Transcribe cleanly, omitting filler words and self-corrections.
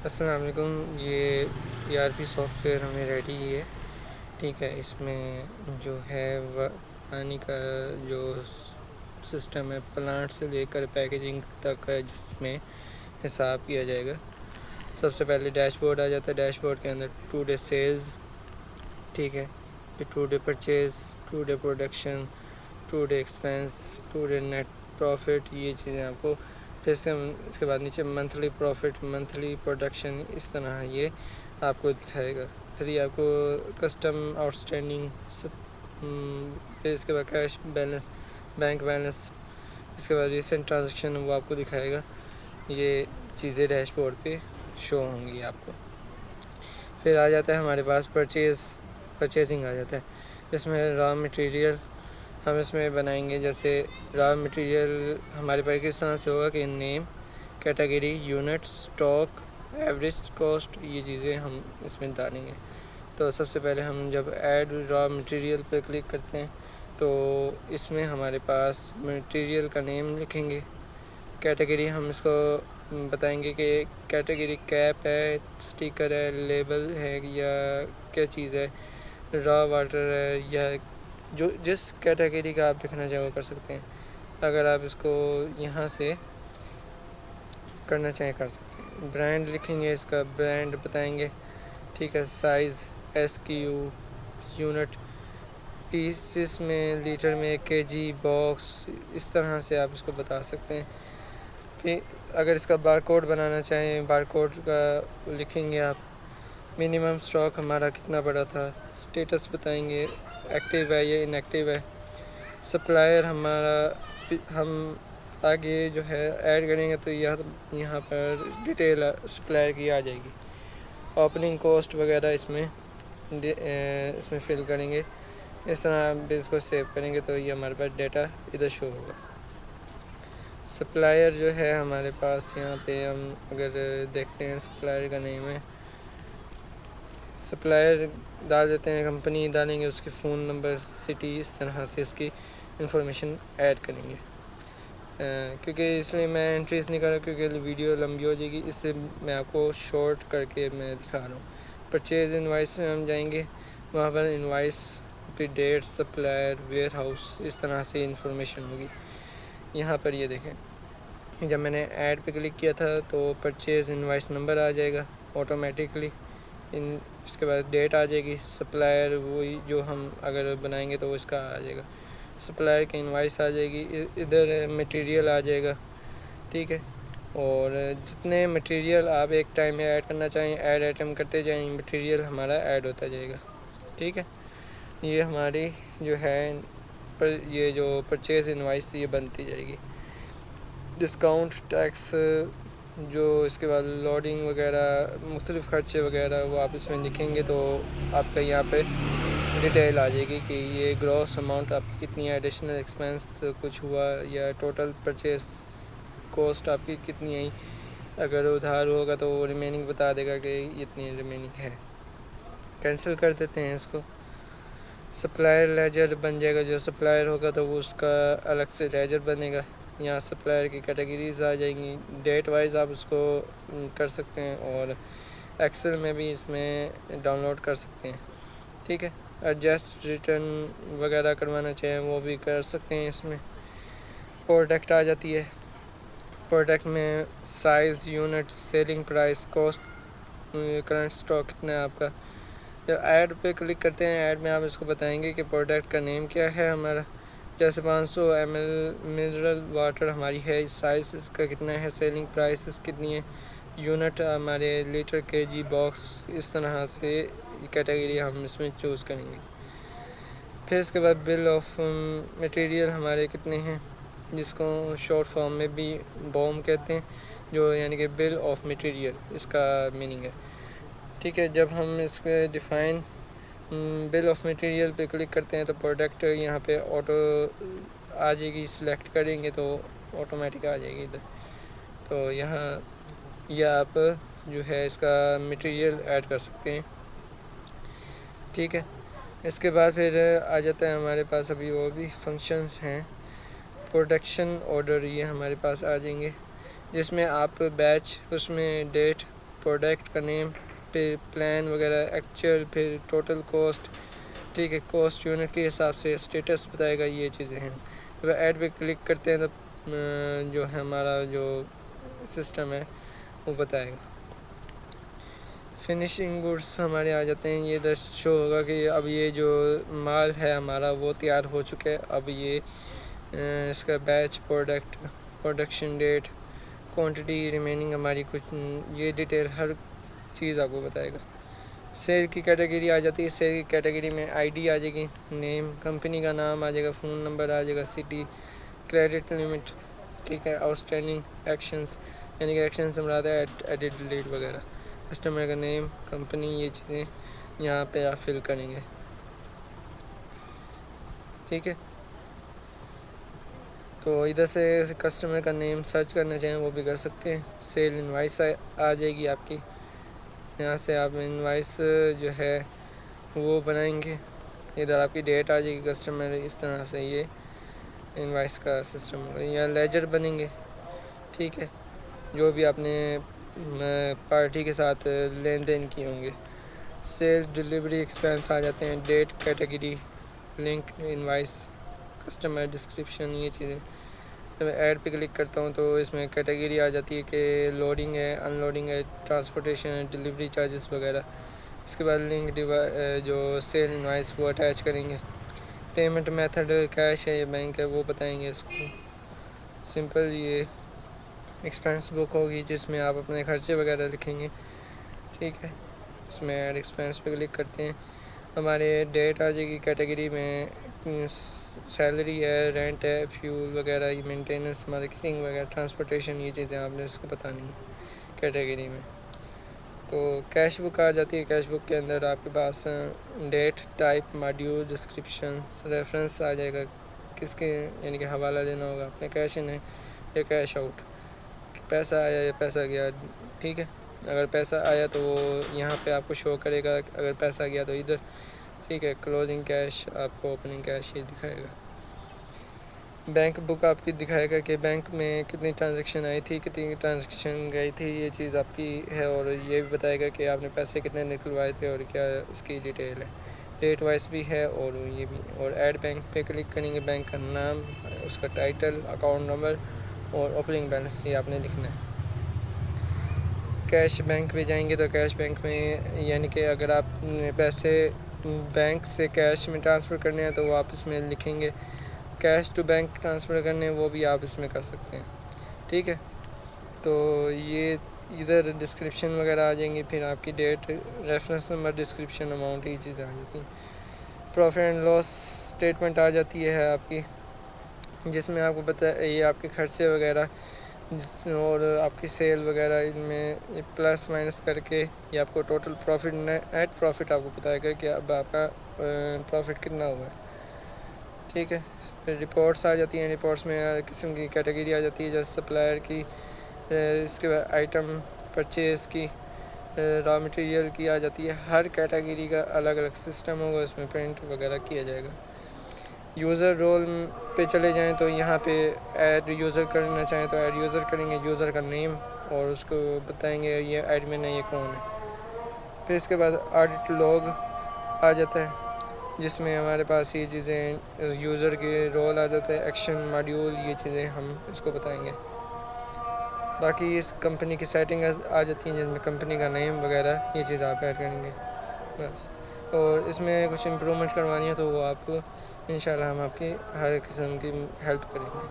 السلام علیکم۔ یہ ERP سافٹ ویئر ہمیں ریڈی ہے، ٹھیک ہے۔ اس میں جو ہے پانی کا جو سسٹم ہے، پلانٹ سے لے کر پیکیجنگ تک ہے، جس میں حساب کیا جائے گا۔ سب سے پہلے ڈیش بورڈ آ جاتا ہے۔ ڈیش بورڈ کے اندر 2 ڈے سیلز، ٹھیک ہے، پھر 2 day purchase, 2 day production, 2 day expense, 2 day net profit, یہ چیزیں آپ کو۔ پھر اس کے بعد نیچے منتھلی پروفٹ، منتھلی پروڈکشن، اس طرح یہ آپ کو دکھائے گا۔ پھر یہ آپ کو کسٹم آؤٹ اسٹینڈنگ، پھر اس کے بعد کیش بیلنس، بینک بیلنس، اس کے بعد ریسنٹ ٹرانزیکشن وہ آپ کو دکھائے گا۔ یہ چیزیں ڈیش بورڈ پہ شو ہوں گی آپ کو۔ پھر آ جاتا ہے ہمارے پاس پرچیزنگ آ جاتا ہے۔ اس میں را مٹیریل ہم اس میں بنائیں گے، جیسے را مٹیریل ہمارے پاس کس طرح سے ہوگا کہ name, category, unit, stock, average cost, یہ چیزیں ہم اس میں ڈالیں گے۔ تو سب سے پہلے ہم جب ایڈ را مٹیریل پہ کلک کرتے ہیں تو اس میں ہمارے پاس مٹیریل کا نیم لکھیں گے۔ کیٹیگری ہم اس کو بتائیں گے کہ کیٹیگری کیپ ہے، سٹیکر ہے، لیبل ہے، یا کیا چیز ہے، را واٹر ہے، یا جس کیٹیگری کا آپ لکھنا چاہیں وہ کر سکتے ہیں۔ اگر آپ اس کو یہاں سے کرنا چاہیں کر سکتے ہیں۔ برانڈ لکھیں گے، اس کا برانڈ بتائیں گے، ٹھیک ہے۔ سائز SKU، یونٹ پیسز میں، لیٹر میں، KG، باکس، اس طرح سے آپ اس کو بتا سکتے ہیں۔ پھر اگر اس کا بار کوڈ بنانا چاہیں، بار کوڈ کا لکھیں گے آپ۔ منیمم اسٹاک ہمارا کتنا بڑا تھا، سٹیٹس بتائیں گے، ایکٹیو ہے یا ان ایکٹیو ہے۔ سپلائر ہمارا ہم آگے جو ہے ایڈ کریں گے تو یہاں پر ڈیٹیل سپلائر کی آ جائے گی۔ اوپننگ کاسٹ وغیرہ اس میں فل کریں گے۔ اس طرح ہم اس کو سیو کریں گے تو یہ ہمارے پاس ڈیٹا ادھر شو ہوگا۔ سپلائر جو ہے ہمارے پاس یہاں پہ ہم اگر دیکھتے ہیں، سپلائر کا نیم ہے، سپلائر ڈال دیتے ہیں، کمپنی ڈالیں گے، اس کے فون نمبر، سٹی، اس طرح سے اس کی انفارمیشن ایڈ کریں گے۔ کیونکہ اس لیے میں انٹریز نہیں کر رہا کیونکہ ویڈیو لمبی ہو جائے گی، اس سے میں آپ کو شارٹ کر کے میں دکھا رہا ہوں۔ پرچیز انوائس میں ہم جائیں گے، وہاں پر انوائس، پھر ڈیٹ، سپلائر، ویئر ہاؤس، اس طرح سے انفارمیشن ہوگی۔ یہاں پر یہ دیکھیں، جب میں نے ایڈ پہ کلک کیا تھا تو پرچیز انوائس نمبر آ جائے گا آٹومیٹکلی۔ اس کے بعد ڈیٹ آ جائے گی، سپلائر وہی جو ہم اگر بنائیں گے تو اس کا آ جائے گا، سپلائر کی انوائس آ جائے گی، ادھر مٹیریل آ جائے گا، ٹھیک ہے۔ اور جتنے مٹیریل آپ ایک ٹائم میں ایڈ کرنا چاہیں، ایڈ آئٹم کرتے جائیں، مٹیریل ہمارا ایڈ ہوتا جائے گا، ٹھیک ہے۔ یہ ہماری جو ہے یہ جو پرچیز انوائس یہ بنتی جائے گی۔ ڈسکاؤنٹ، ٹیکس، جو اس کے بعد لوڈنگ وغیرہ، مختلف خرچے وغیرہ وہ آپ اس میں لکھیں گے تو آپ کا یہاں پہ ڈیٹیل آ جائے گی کہ یہ گراس اماؤنٹ آپ کی کتنی ہے، ایڈیشنل ایکسپینس کچھ ہوا، یا ٹوٹل پرچیز کاسٹ آپ کی کتنی آئی۔ اگر ادھار ہوگا تو وہ ریمیننگ بتا دے گا کہ اتنی ریمیننگ ہے۔ کینسل کر دیتے ہیں اس کو۔ سپلائر لیجر بن جائے گا، جو سپلائر ہوگا تو وہ اس کا الگ سے لیجر بنے گا۔ یہاں سپلائر کی کیٹیگریز آ جائیں گی، ڈیٹ وائز آپ اس کو کر سکتے ہیں، اور ایکسل میں بھی اس میں ڈاؤن لوڈ کر سکتے ہیں، ٹھیک ہے۔ ایڈجسٹ ریٹرن وغیرہ کروانا چاہیں وہ بھی کر سکتے ہیں اس میں۔ پروڈکٹ آ جاتی ہے، پروڈکٹ میں size, unit, selling price, cost, current stock کتنا ہے آپ کا۔ جب ایڈ پہ کلک کرتے ہیں، ایڈ میں آپ اس کو بتائیں گے کہ پروڈکٹ کا نیم کیا ہے ہمارا، جیسے 500 ml منرل واٹر ہماری ہے، سائز اس کا کتنا ہے، سیلنگ پرائسز کتنی ہے، یونٹ ہمارے لیٹر، KG، باکس، اس طرح سے کیٹیگری ہم اس میں چوز کریں گے۔ پھر اس کے بعد بل آف مٹیریل ہمارے کتنے ہیں، جس کو شارٹ فارم میں بھی بوم کہتے ہیں، جو یعنی کہ بل آف مٹیریل اس کا میننگ ہے، ٹھیک ہے۔ جب ہم اس پہ ڈیفائن بل آف مٹیریل پہ کلک کرتے ہیں تو پروڈکٹ یہاں پہ آٹو آ جائے گی، سلیکٹ کریں گے تو آٹومیٹک آ جائے گی ادھر۔ تو یہاں یہ آپ جو ہے اس کا مٹیریل ایڈ کر سکتے ہیں، ٹھیک ہے۔ اس کے بعد پھر آ جاتا ہے ہمارے پاس ابھی اور بھی فنکشنز ہیں۔ پروڈکشن آرڈر یہ ہمارے پاس آ جائیں گے، جس میں آپ بیچ، اس میں ڈیٹ، پروڈکٹ کا نیم، پھر پلان وغیرہ ایکچوئل، پھر ٹوٹل کاسٹ، ٹھیک ہے، کاسٹ یونٹ کے حساب سے اسٹیٹس بتائے گا، یہ چیزیں ہیں۔ جب ایڈ پہ کلک کرتے ہیں تو جو ہے ہمارا جو سسٹم ہے وہ بتائے گا۔ فنیشنگ گڈس ہمارے آ جاتے ہیں، یہ ادھر شو ہوگا کہ اب یہ جو مال ہے ہمارا وہ تیار ہو چکا ہے۔ اب یہ اس کا بیچ، پروڈکشن ڈیٹ، کوانٹٹی ریمیننگ ہماری کچھ، یہ ڈیٹیل ہر چیز آپ کو بتائے گا۔ سیل کی کیٹیگری آ جاتی ہے، سیل کی کیٹیگری میں آئی ڈی آ جائے گی، نیم، کمپنی کا نام آ جائے گا، فون نمبر آ جائے گا، سٹی، کریڈٹ لمٹ، ٹھیک ہے، آؤٹ اسٹینڈنگ ایکشنز، یعنی کہ ایکشن سے مراد ہے ایڈٹ ڈیلیٹ وغیرہ، کسٹمر کا نیم، کمپنی، یہ چیزیں یہاں پہ آپ فل کریں گے، ٹھیک ہے۔ تو ادھر سے کسٹمر کا نیم سرچ کرنا چاہیں وہ بھی کر سکتے ہیں۔ سیل انوائس آ جائے گی آپ کی، یہاں سے آپ انوائس جو ہے وہ بنائیں گے، ادھر آپ کی ڈیٹ آ جائے گی، کسٹمر، اس طرح سے یہ انوائس کا سسٹم ہوگا، یا لیجر بنیں گے، ٹھیک ہے، جو بھی آپ نے پارٹی کے ساتھ لین دین کیے ہوں گے۔ سیل ڈلیوری ایکسپینس آ جاتے ہیں، date, category, link, invoice, customer description, یہ چیزیں۔ جب میں ایڈ پہ کلک کرتا ہوں تو اس میں کیٹیگری آ جاتی ہے کہ لوڈنگ ہے، ان لوڈنگ ہے، ٹرانسپورٹیشن ہے، ڈلیوری چارجز وغیرہ۔ اس کے بعد لنک جو سیل انوائس وہ اٹیچ کریں گے۔ پیمنٹ میتھڈ کیش ہے یا بینک ہے وہ بتائیں گے اس کو۔ سمپل یہ ایکسپینس بک ہوگی جس میں آپ اپنے خرچے وغیرہ لکھیں گے، ٹھیک ہے۔ اس میں ایڈ ایکسپینس پہ کلک کرتے ہیں، ہمارے ڈیٹ آ جائے گی، کیٹیگری میں سیلری ہے، رینٹ ہے، فیول وغیرہ، مینٹیننس، مارکیٹنگ وغیرہ، ٹرانسپورٹیشن، یہ چیزیں آپ نے اس کو بتانی ہیں کیٹیگری میں۔ تو کیش بک آ جاتی ہے، کیش بک کے اندر آپ کے پاس date, type, module, description, reference آ جائے گا، کس کے یعنی کہ حوالہ دینا ہوگا، اپنے کیش ان ہے یا کیش آؤٹ، پیسہ آیا یا پیسہ گیا، ٹھیک ہے۔ اگر پیسہ آیا تو وہ یہاں پہ آپ کو شو کرے گا، اگر پیسہ گیا تو ادھر، ٹھیک ہے۔ کلوزنگ کیش آپ کو اوپننگ کیش یہ دکھائے گا۔ بینک بک آپ کی دکھائے گا کہ بینک میں کتنی ٹرانزیکشن آئی تھی، کتنی ٹرانزیکشن گئی تھی، یہ چیز آپ کی ہے، اور یہ بھی بتائے گا کہ آپ نے پیسے کتنے نکلوائے تھے اور کیا اس کی ڈیٹیل ہے، ڈیٹ وائز بھی ہے، اور یہ بھی۔ اور ایڈ بینک پہ کلک کریں گے، بینک کا نام، اس کا ٹائٹل، اکاؤنٹ نمبر اور اوپننگ بیلنس یہ آپ نے لکھنا ہے۔ کیش بینک پہ جائیں گے تو کیش بینک میں یعنی کہ اگر آپ نے پیسے بینک سے کیش میں ٹرانسفر کرنے ہیں تو وہ آپ اس میں لکھیں گے، کیش ٹو بینک ٹرانسفر کرنے ہیں وہ بھی آپ اس میں کر سکتے ہیں، ٹھیک ہے۔ تو یہ ادھر ڈسکرپشن وغیرہ آ جائیں گی، پھر آپ کی date, reference number, description, amount, یہ چیزیں آ جاتی ہیں۔ پروفٹ اینڈ لاس اسٹیٹمنٹ آ جاتی ہے آپ کی، جس میں آپ کو یہ آپ کے خرچے وغیرہ اور آپ کی سیل وغیرہ، ان میں پلس مائنس کر کے یہ آپ کو ٹوٹل پروفٹ، نیٹ پروفٹ آپ کو بتائے گا کہ اب آپ کا پروفٹ کتنا ہوا ہے، ٹھیک ہے۔ پھر رپورٹس آ جاتی ہیں، رپورٹس میں قسم کی کیٹیگری آ جاتی ہے، جیسے سپلائر کی، اس کے بعد آئٹم پرچیز کی، را مٹیریل کی آ جاتی ہے، ہر کیٹیگری کا الگ الگ سسٹم ہوگا، اس میں پرنٹ وغیرہ کیا جائے گا۔ یوزر رول پہ چلے جائیں تو یہاں پہ ایڈ یوزر کرنا چاہیں تو ایڈ یوزر کریں گے، یوزر کا نیم اور اس کو بتائیں گے یہ ایڈمن ہے، یہ کون ہے۔ پھر اس کے بعد آڈٹ لاگ آ جاتا ہے، جس میں ہمارے پاس یہ چیزیں، یوزر کے رول آ جاتا ہے، ایکشن، ماڈیول، یہ چیزیں ہم اس کو بتائیں گے۔ باقی اس کمپنی کی سیٹنگ آ جاتی ہیں، جس میں کمپنی کا نیم وغیرہ یہ چیز آپ ایڈ کریں گے بس۔ اور اس میں کچھ امپرومنٹ کروانی ہے تو وہ آپ کو انشاءاللہ ہم آپ کی ہر قسم کی ہیلپ کریں گے۔